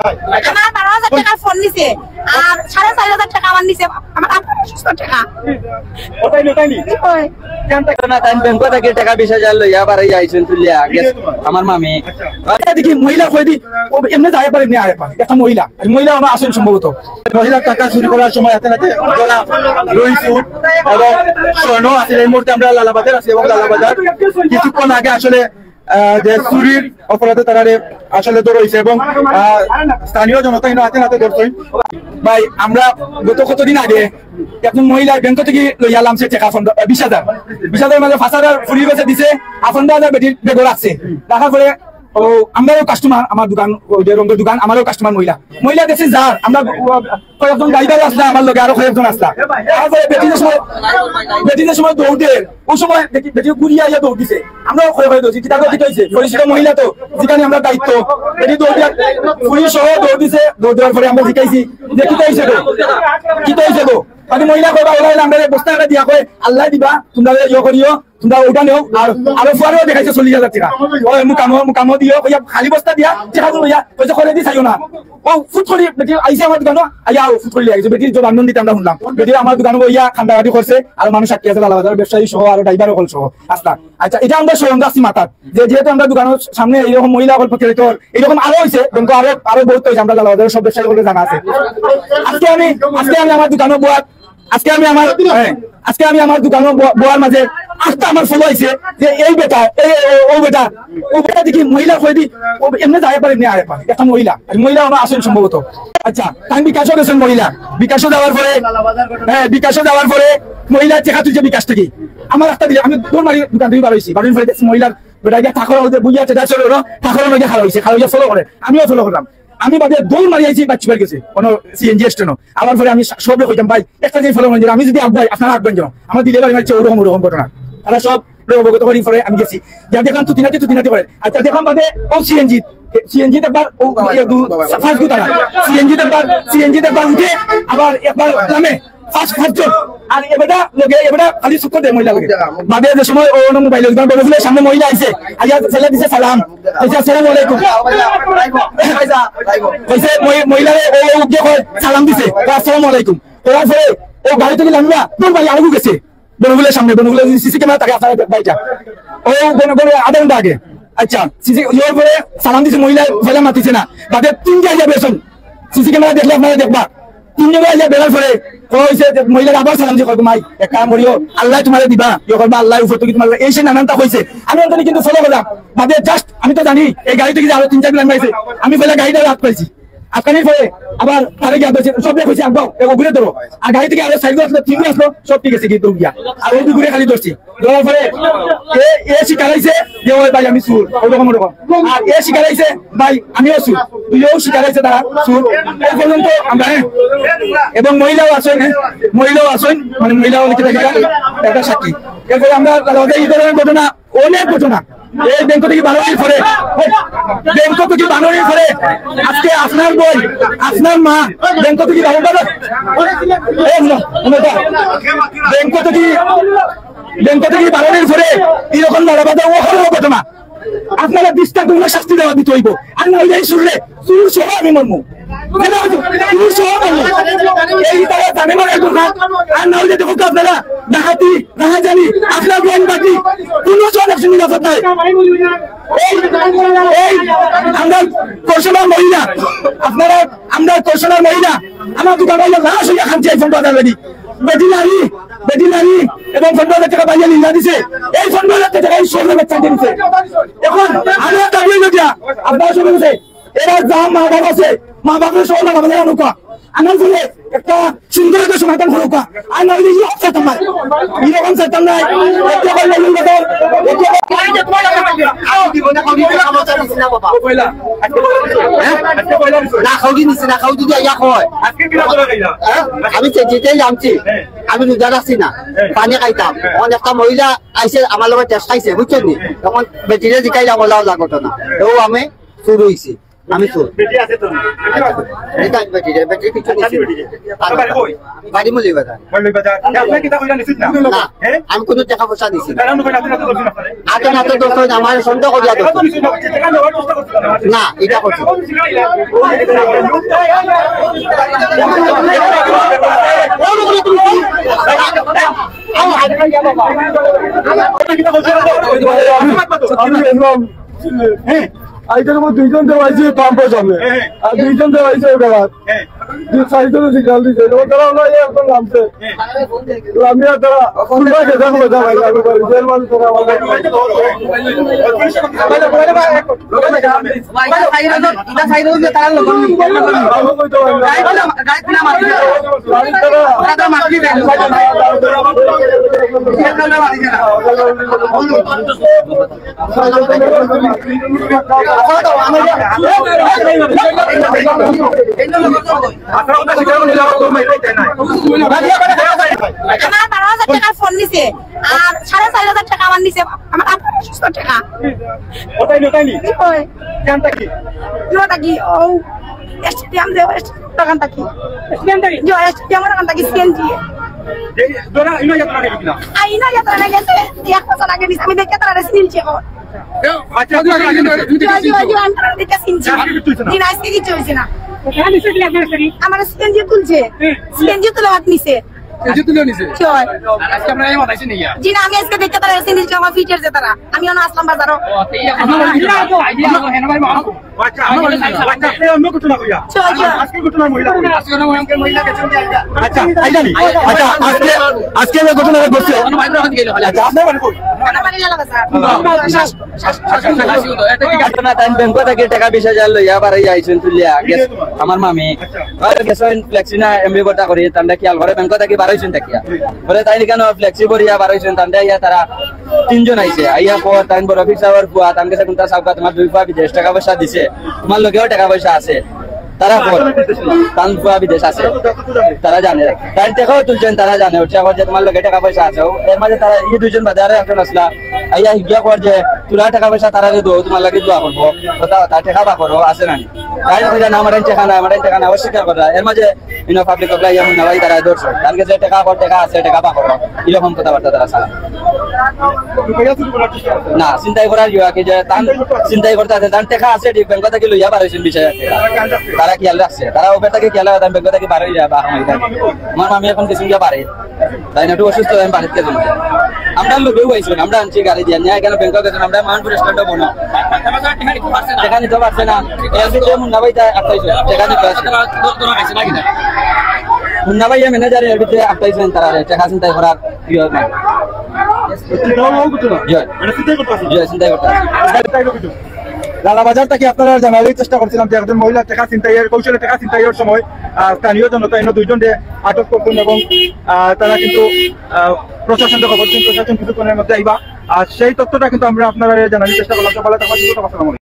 আমার 12,000 টাকা ফোন নিছে আর 4,500 টাকা আমার নিছে আমার সুস্থ টাকা ওটাই নটাইনি কেন টাকা না টাইম ব্যাংক থেকে টাকা 20,000 লইয়া বাড়ি যাইছেন তুলিয়া আমার মামি দেখি মহিলা কই দি এমনি যায় পারে নি আয় পারে একটা মহিলা আমার আসেন সম্ভবত মহিলা টাকা চুরি করার সময় হাতে হাতে গলা রইছে এবং স্বর্ণ আছে এই মুহূর্তে আমরা লালাবাজার আছি এবং লালাবাজার কিছুক্ষণ আগে আসলে যে চুরির অপরাধে তারা আসলে দৌড়াইছে এবং স্থানীয় জনতা হাতে হাতে ধরছেন ভাই আমরা গত কতদিন আগে একজন মহিলা ব্যাংক থেকে লইয়া লামছে টাকা 20,000 মাঝে 5,000 ফুরি গেছে দিছে 15,000 বেটির বেগ রাখছে রাখার পরে ও আমরাও কাস্টমার আমার দোকান যে রঙের দোকান আমারও কাস্টমার মহিলা দেখছি যার আমরা কয়েকজন গাড়িদার আসলা আমার লগে আরো কয়েকজন আসলা তারপরে বেটিদের সময় দৌড় দিয়ে ওই সময় দেখি বেটি ঘুরিয়ে আইয়া দৌড় দিছে আমরাও কয়ে দৌড়ছি কি তাকে হয়েছে পরিচিত মহিলা তো যেখানে আমরা দায়িত্ব বেটি দৌড় দিয়া ঘুরি সহ দৌড় দিছে দৌড় দেওয়ার পরে আমরা শিখাইছি যে কি হয়েছে গো মানে মহিলা কইবা ওরা আমরা বস্তা টাকা দিয়া কয় আল্লাহ দিবা তোমরা ইয়ে করিও তোমরা ওটা নেও আর আরো ফুয়ারও দেখাইছে 40,000 টাকা ওই মুকামো দিও কইয়া খালি বস্তা দিয়া টাকা লইয়া কইছে করে দি চাইও না ও ফুট করে বেটি আইছে আমার দোকানে আইয়া ফুট করে আইছে বেটির জন্য আনন্দ দিতে আমরা শুনলাম বেটি আমার দোকানে বইয়া খান্দাগাটি করছে আর মানুষ 60,000 লালাবাজার ব্যবসায়ী সহ আর ড্রাইভারও কল সহ আসলা আচ্ছা এটা আমরা সরঞ্জাম আসছি মাথার যেহেতু আমরা দোকানের সামনে এরকম মহিলা গল্প খেলে তো এরকম আরো হয়েছে কিন্তু আরো বহুত হয়েছে আমরা লালাবাজারের সব ব্যবসায়ী বলে জানা আছে আজকে আমি আমার দোকানে বয়া আজকে আমি আমার দোকানে বোয়ার মাঝে আজকে আমার ফলো হয়েছে যে এই বেটা ও বেটা দেখি মহিলা কই দি এমনি যায় পারে নি আয় পারে একটা মহিলা আমার আসেন সম্ভবত আচ্ছা আমি বিকাশও গেছেন বিকাশও যাওয়ার পরে মহিলা চেখা তুলছে বিকাশ থেকে আমার রাস্তা দিলে আমি দৌড় মারি দোকান থেকে বার হয়েছি বাড়ির ফলে মহিলার বেটা গিয়ে ঠাকুর বুঝিয়া চেটা চলো ঠাকুরের মধ্যে খাওয়া হয়েছে ফলো করে আমিও ফলো করলাম আমি বাদে দৌড় মারি আইছি বাচ্চা গেছে কোনো সিএনজি স্টেশন আমার পরে আমি সব কইতাম ভাই একটা যে ফলো আমি যদি আব্বাই আপনারা আটবেন যেন আমার দিলে বাড়ি মারছে ওরকম ঘটনা তারা সব অবগত করি পরে আমি গেছি যা দেখলাম তুতিনাতে করে আচ্ছা দেখলাম বাদে ও সিএনজি একবার সিএনজি একবার উঠে আবার একবার নামে ফার্স্ট আর এবারে খালি সুখ দেয় মহিলা বাদে যে সময় ও মোবাইল সামনে মহিলা আইছে আইয়া ছেলে দিছে সালাম আসসালামু আলাইকুম কইছে মহিলারে ও উঠে কয় সালাম দিছে আসসালামু আলাইকুম ওর পরে ও গাড়ি থেকে নামিয়া তোর বাড়ি আরো গেছে বনগুলের সামনে বনগুলের সিসি ক্যামেরা থাকে আপনার বাড়িটা ও বনগুলো আধা ঘন্টা আগে আচ্ছা সিসি ওর পরে সালাম দিছে মহিলা ফেলে মাতিছে না বাদে 3 জায়গা বেসন সিসি ক্যামেরা দেখলে আপনারা দেখবা 3 জায়গায় বেরার পরে মহিলার আবার সালাম দিয়ে মাই এক কাম করিও আল্লাহ তোমার দিবা ইয়ে করবা আল্লাহ উপর থেকে তোমার এই সে নানানটা হয়েছে আমি ওখানে কিন্তু ফলো করলাম বাদে জাস্ট আমি তো জানি এই গাড়ি থেকে আরো 3-4 লাইন পাইছে আমি ফেলে গাড়িটা রাত পাইছি আফগানির পরে আবার আরে গিয়ে সব দেখছি একবার ঘুরে ধরো আর গাড়ি থেকে আরো সাইড আসলো তিন আসলো সব ঠিক আছে কিন্তু গিয়া আর ওই ঘুরে খালি ধরছি ধরার পরে এ শিকারাইছে যে ওই ভাই আমি সুর ওরকম আর এ শিকারাইছে ভাই আমিও সুর তুইও শিকারাইছে তারা সুর এই পর্যন্ত আমরা এবং মহিলাও আসেন মানে মহিলাও লিখে থাকে একটা সাক্ষী এরপরে আমরা এই ধরনের ঘটনা অনেক ঘটনা এই ব্যাংক থেকে বানানোর পরে আজকে আপনার বই আপনার মা ব্যাংক থেকে বানানোর পরে এরকম লড়াবাদা ঘটনা আপনারা 20টা তোমরা শাস্তি দেওয়া দিতে হইব আর না হইলে শুনলে চুর সহ আমি মরমু আপনারা ডাকাতি রাহাজানি আপনার ব্যাংকবাদী কোন নিরাপদ নাই আমরা কৌশলার মহিলা আপনারা আমরা কৌশলার মহিলা আমার দোকান লাশ হইয়া খাচ্ছি এই ফোন বাজার বেটি নারী এবং 15,000 টাকা বাইরে নিন্দা দিছে এই 15,000 টাকা এই সব বাচ্চা দিছে এখন আমি একটা দিয়া আপনারা সব বলছে এরা যা মা বাবা আছে মা বাবার সহ আমাদের অনুকা আমার ফলে একটা সুন্দর একটা সমাধান হলো আর না হলে এরকম চাইতাম নাই আমি যেটাই জানছি আমি রোজা রাখছি না পানি খাইতাম তখন একটা মহিলা আইসে আমার লগত টেস্ট খাইছে বুঝছেন নি তখন বেটিরে জিকাই যাব ঘটনা এও আমি শুরু হয়েছি আমি চোর বেটি আছে তো এটা বেটি বেটি কিছু নিছি বাড়ি মুলি বাজার বললি বাজার আপনি কি তা কইরা নিছিস না না হ্যাঁ আমি কোনো টাকা পয়সা দিছি না কারণ কই না তো দোষ না আগে না তো দোষ আমার সন্দেহ করিয়া দোষ টাকা নেওয়ার চেষ্টা করছিস না এটা করছি হ্যাঁ আইটার মধ্যে দুইজন দেওয়াইছে পাম্পের সামনে আর দুইজন দেওয়াইছে ওই বেলা সাইকেল সিগনাল দিছে তারা হলো একদম নামছে আমি আর তারা শুনবা গেছে মজা ভাই আমি বলি জেল মানুষ তারা আমার 12,000 টাকার ফোন নিছে আর 4,500 টাকা আমার নিছে আমার আপনার সুস্থ টাকা ওটাই নি ওই কেনটা কি জোটা কি ও স্টেডিয়াম দেও টাকাটা কি স্টেডিয়াম টাকাটা কি সিএনজি এই দোরা ইনো যাত্রা কে কিনা আইনা যাত্রা না গেছে এক বছর আগে নিছে আমি দেখে তারা সিনছি এখন আচ্ছা তুই আগে জো আন্টার দেখে সিনছি দিন আজকে কিছু হইছে না আমার সিএনজি তুলছে সিএনজি তুলে হাত নিছে চল জি না আমি আজকে দেখে তারা সিএনজি আমার ফিচার যে তারা আমি অন আসলাম বাজারও আচ্ছা আচ্ছা এই অন্য কিছু না কইয়া চল চল আজকে ঘটনা মহিলা আচ্ছা আইজানি আচ্ছা আজকে এই ঘটনা ঘটছে আচ্ছা আপনি মানে কই আমার বাড়ি গেল বাজার ঘটনা তাই ব্যাংক থেকে টাকা 20,000 লইয়া বাড়ি আইছেন তুলিয়া আমার মামি আর গেছেন ফ্লেক্সিনা এমবি বটা করি তান্ডা কিয়াল ঘরে ব্যাংক থেকে বাড়াইছেন তাকিয়া বলে তাই কেন ফ্লেক্সি করিয়া বাড়াইছেন তান্ডা ইয়া তারা তিনজন আইছে আইয়া পর তাই বড় অফিসার ফুয়া তান কাছে কোনটা সাবকা তোমার 2 পা বিদেশ টাকা পয়সা দিছে তোমার লগেও টাকা পয়সা আছে তারা পর তান ফুয়া বিদেশ আছে তারা জানে তাই টাকাও তুলছেন তারা জানে ওটা যে তোমার লগে টাকা পয়সা আছে এর মাঝে তারা এই দুইজন বাজারে একজন আসলা আইয়া হিগিয়া কর যে তুলা টাকা পয়সা তারা দো তোমার লাগে দোয়া করবো তা টাকা বা করো আছে না তাই কইরা না আমাদের টাকা না অস্বীকার করা এর মাঝে ইনো পাবলিক অফ লাইয়া মুন্না ভাই তারা দর্শক কালকে যে টাকা কর টাকা আছে টাকা বা করো এরকম কথাবার্তা তারা সারা না চিন্তাই করার ইয়া কি যে তান চিন্তাই করতে আছে তান টাকা আছে ঠিক ব্যাংক থেকে লইয়া পারছেন 20,000 তারা খেয়াল রাখছে তারা ওপর থেকে খেয়াল রাখে ব্যাংক থেকে বাড়ি যায় বা আমার মামি এখন কিছু গিয়া পারে তাই না একটু অসুস্থ আমি বাড়িতে যাবো আমরা লোকেও পাইছেন আমরা আনছি গাড়ি দিয়ে নিয়ে কেন ব্যাংক গেছেন আমরা মানপুর রেস্টুরেন্টে বনো টাকা নিতে পারছে না মুন্না ভাই আটটাইছে টাকা নিতে পারছে মুন্না ভাই ম্যানেজার এর ভিতরে আটটাইছেন তারা টাকা চিন্তাই করার কি হয় না চিন্তাই করতে লালা বাজার থেকে আপনারা জানার চেষ্টা করছিলাম যে একজন মহিলা টাকা ছিনতাইয়ের কৌশলে টাকা ছিনতাইয়ের সময় স্থানীয় জনতা এনে দুইজনকে আটক করতেন এবং তারা কিন্তু প্রশাসনকে খবর দিন প্রশাসন কিছুক্ষণের মধ্যে আইবা আর সেই তথ্যটা কিন্তু আমরা আপনারা জানার চেষ্টা করলাম।